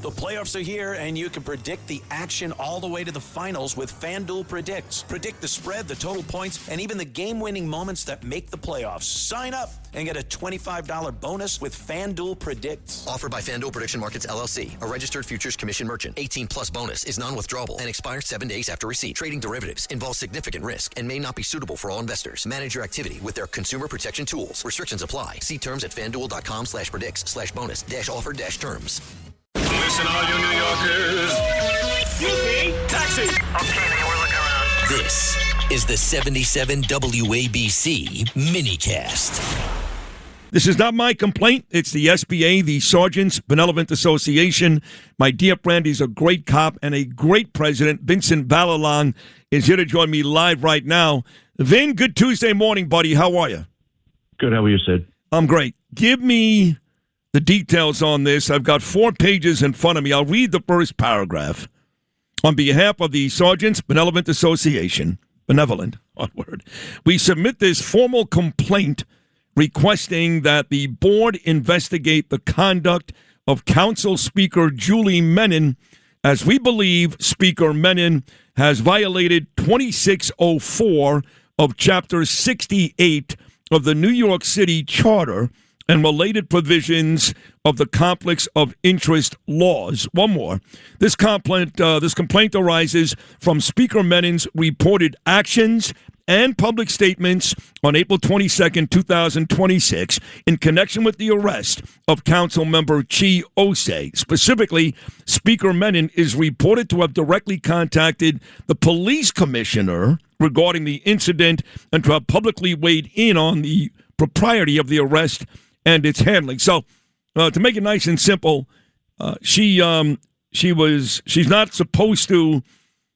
The playoffs are here, and you can predict the action all the way to the finals with FanDuel Predicts. Predict the spread, the total points, and even the game-winning moments that make the playoffs. Sign up and get a $25 bonus with FanDuel Predicts. Offered by FanDuel Prediction Markets, LLC, a registered futures commission merchant. 18-plus bonus is non-withdrawable and expires 7 days after receipt. Trading derivatives involves significant risk and may not be suitable for all investors. Manage your activity with their consumer protection tools. Restrictions apply. See terms at FanDuel.com/predicts/bonus-offer-terms. Listen, all you New Yorkers. Excuse me. Taxi. Okay, man, we're looking around. This is the 77 WABC minicast. This is not my complaint. It's the SBA, the Sergeants Benevolent Association. My dear friend, he's a great cop and a great president. Vincent Vallelong is here to join me live right now. Vin, good Tuesday morning, buddy. How are you? Good. How are you, Sid? I'm great. Give me the details on this. I've got 4 pages in front of me. I'll read the first paragraph. On behalf of the Sergeants Benevolent Association, Benevolent, odd word, we submit this formal complaint requesting that the board investigate the conduct of Council Speaker Julie Menin, as we believe Speaker Menin has violated 2604 of Chapter 68 of the New York City Charter and related provisions of the Conflicts of Interest laws. One more. This complaint arises from Speaker Menin's reported actions and public statements on April 22nd, 2026, in connection with the arrest of Councilmember Chi Osse. Specifically, Speaker Menin is reported to have directly contacted the police commissioner regarding the incident and to have publicly weighed in on the propriety of the arrest and its handling. So, to make it nice and simple, she's not supposed to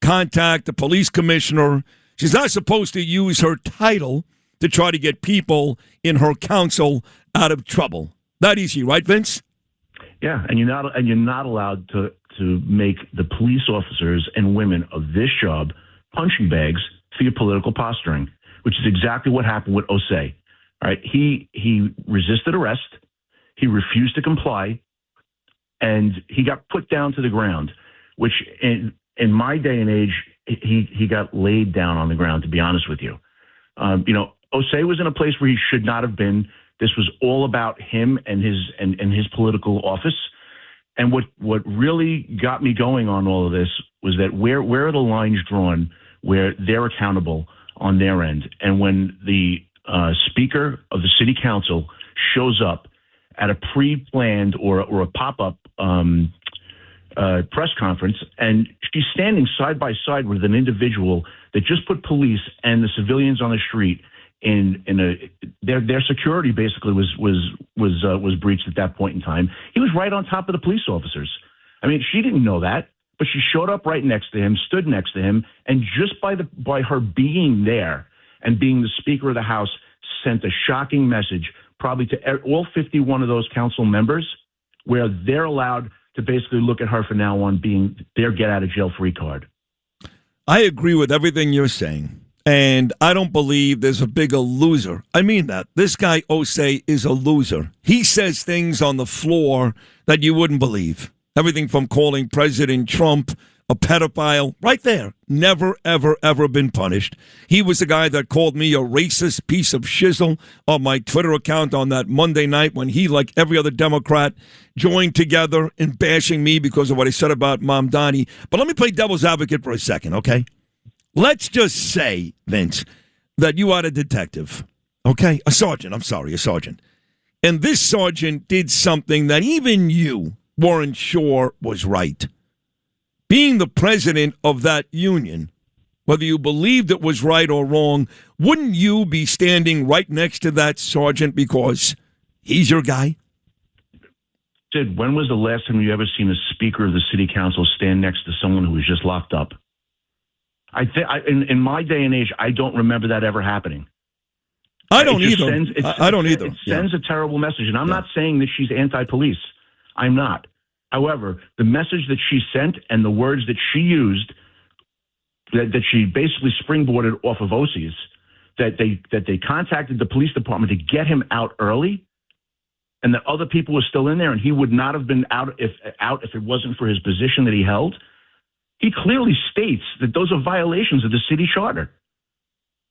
contact the police commissioner. She's not supposed to use her title to try to get people in her council out of trouble. That easy, right, Vince? Yeah, and you're not allowed to make the police officers and women of this job punching bags for your political posturing, which is exactly what happened with Osse. All right, he resisted arrest, he refused to comply, and he got put down to the ground, which in my day and age, he got laid down on the ground, to be honest with you. Osse was in a place where he should not have been. This was all about him and his political office. And what really got me going on all of this was that where are the lines drawn where they're accountable on their end? And when the Speaker of the City Council shows up at a pre-planned or a pop-up press conference, and she's standing side by side with an individual that just put police and the civilians on the street their security basically was breached at that point in time. He was right on top of the police officers. I mean, she didn't know that, but she showed up right next to him, stood next to him, and just by her being there and being the Speaker of the House sent a shocking message probably to all 51 of those council members, where they're allowed to basically look at her from now on being their get-out-of-jail-free card. I agree with everything you're saying, and I don't believe there's a bigger loser. I mean that. This guy, Osse, is a loser. He says things on the floor that you wouldn't believe. Everything from calling President Trump a pedophile, right there. Never, ever, ever been punished. He was the guy that called me a racist piece of shizzle on my Twitter account on that Monday night when he, like every other Democrat, joined together in bashing me because of what I said about Mom Donnie. But let me play devil's advocate for a second, okay? Let's just say, Vince, that you are a detective, okay? A sergeant. And this sergeant did something that even you weren't sure was right. Being the president of that union, whether you believed it was right or wrong, wouldn't you be standing right next to that sergeant because he's your guy? Sid, when was the last time you ever seen a Speaker of the City Council stand next to someone who was just locked up? In my day and age, I don't remember that ever happening. I don't either. It sends a terrible message. And I'm not saying that she's anti-police. I'm not. However, the message that she sent and the words that she used, that she basically springboarded off of Osse's, that they contacted the police department to get him out early, and that other people were still in there, and he would not have been out if it wasn't for his position that he held. He clearly states that those are violations of the city charter.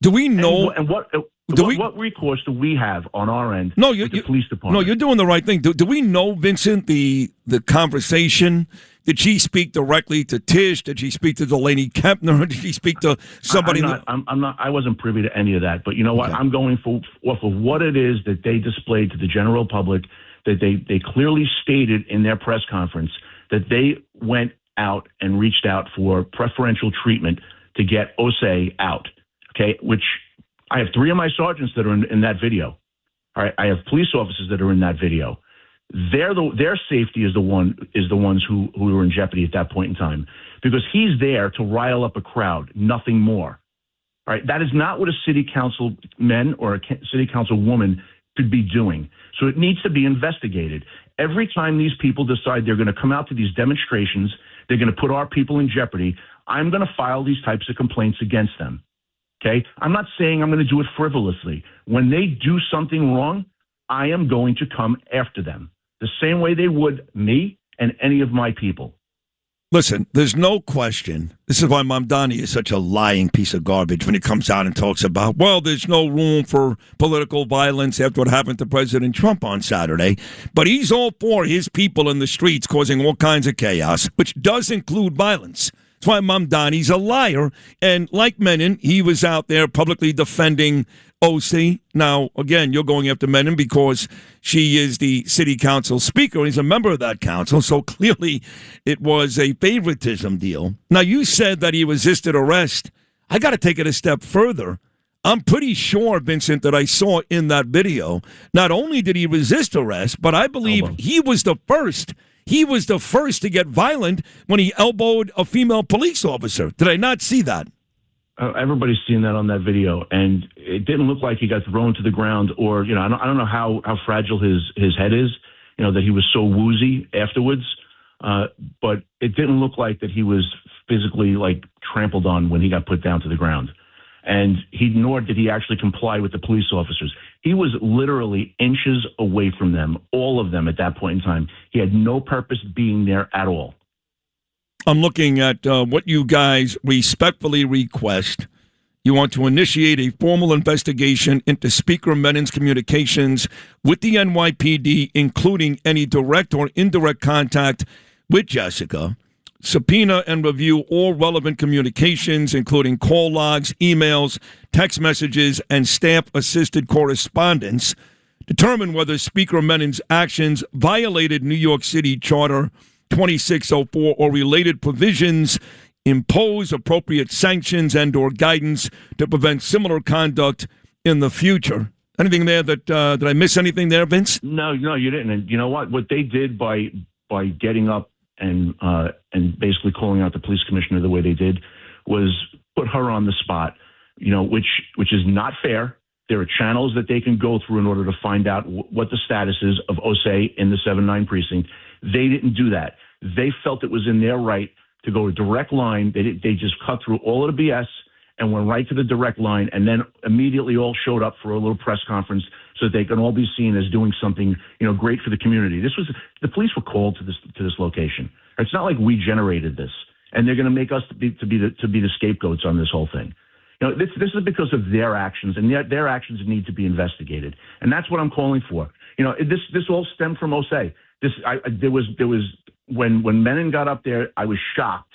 Do we know? And what recourse do we have on our end? With the police department. No, you're doing the right thing. Do we know, Vincent, the conversation? Did she speak directly to Tish? Did she speak to Delaney Kempner? Did she speak to somebody? I wasn't privy to any of that. But you know what? Okay. I'm going off of what it is that they displayed to the general public. That they clearly stated in their press conference that they went out and reached out for preferential treatment to get Osse out. Okay, which I have 3 of my sergeants that are in that video. All right, I have police officers that are in that video. Their safety is the ones who were in jeopardy at that point in time, because he's there to rile up a crowd, nothing more. All right, that is not what a city council man or a city council woman could be doing. So it needs to be investigated. Every time these people decide they're going to come out to these demonstrations, they're going to put our people in jeopardy, I'm going to file these types of complaints against them. Okay? I'm not saying I'm going to do it frivolously. When they do something wrong, I am going to come after them the same way they would me and any of my people. Listen, there's no question. This is why Mamdani is such a lying piece of garbage when he comes out and talks about, well, there's no room for political violence after what happened to President Trump on Saturday. But he's all for his people in the streets causing all kinds of chaos, which does include violence. That's why Mamdani's a liar. And like Menin, he was out there publicly defending Osse. Now, again, you're going after Menin because she is the city council speaker. He's a member of that council, so clearly it was a favoritism deal. Now, you said that he resisted arrest. I got to take it a step further. I'm pretty sure, Vincent, that I saw in that video, not only did he resist arrest, but I believe he was the first. He was the first to get violent when he elbowed a female police officer. Did I not see that? Everybody's seen that on that video, and it didn't look like he got thrown to the ground, or I don't know how fragile his head is. That he was so woozy afterwards, but it didn't look like that he was physically trampled on when he got put down to the ground. And nor did he actually comply with the police officers. He was literally inches away from them, all of them at that point in time. He had no purpose being there at all. I'm looking at what you guys respectfully request. You want to initiate a formal investigation into Speaker Menin's communications with the NYPD, including any direct or indirect contact with Jessica. Subpoena and review all relevant communications, including call logs, emails, text messages, and stamp-assisted correspondence. Determine whether Speaker Menin's actions violated New York City Charter 2604 or related provisions, impose appropriate sanctions and or guidance to prevent similar conduct in the future. Anything there that did I miss anything there, Vince? No, you didn't. And you know what they did by getting up and basically calling out the police commissioner the way they did was put her on the spot, which is not fair. There are channels that they can go through in order to find out what the status is of Osse in the 7-9 precinct. They didn't do that. They felt it was in their right to go to direct line. They just cut through all of the BS and went right to the direct line, and then immediately all showed up for a little press conference so that they can all be seen as doing something, great for the community. The police were called to this location. It's not like we generated this, and they're going to make us to be the scapegoats on this whole thing. This is because of their actions, and their actions need to be investigated, and that's what I'm calling for. This all stemmed from Osse. There was when Menin got up there, I was shocked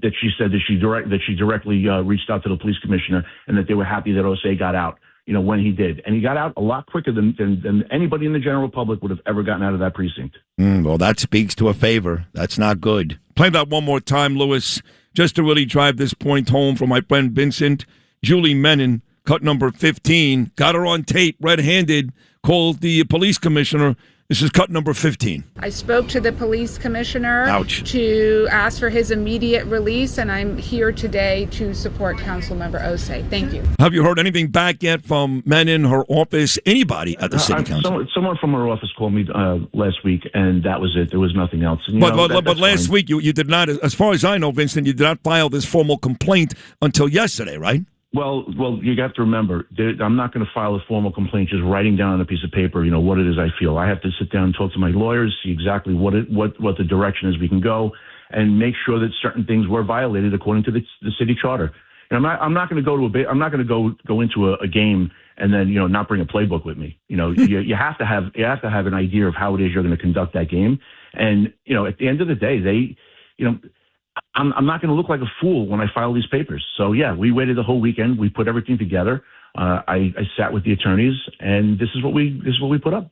that she said that she directly reached out to the police commissioner, and that they were happy that Osse got out. When he did, and he got out a lot quicker than anybody in the general public would have ever gotten out of that precinct. Well, that speaks to a favor. That's not good. Play that one more time, Lewis, just to really drive this point home for my friend Vincent. Julie Menin, cut number 15, got her on tape, red-handed, called the police commissioner. This is cut number 15. I spoke to the police commissioner Ouch. to ask for his immediate release, and I'm here today to support Councilmember Osse. Thank you. Have you heard anything back yet from Menin, her office, anybody at the city council? Someone from her office called me last week, and that was it. There was nothing else. But last week, you did not, as far as I know, Vincent, you did not file this formal complaint until yesterday, right? Well, you have to remember, I'm not going to file a formal complaint just writing down on a piece of paper, what it is I feel. I have to sit down and talk to my lawyers, see exactly what the direction is we can go, and make sure that certain things were violated according to the city charter. And I'm not going to go into a game and then not bring a playbook with me. You have to have an idea of how it is you're going to conduct that game. And at the end of the day, I'm not going to look like a fool when I file these papers. So yeah, we waited the whole weekend. We put everything together. I sat with the attorneys, and this is what we put up.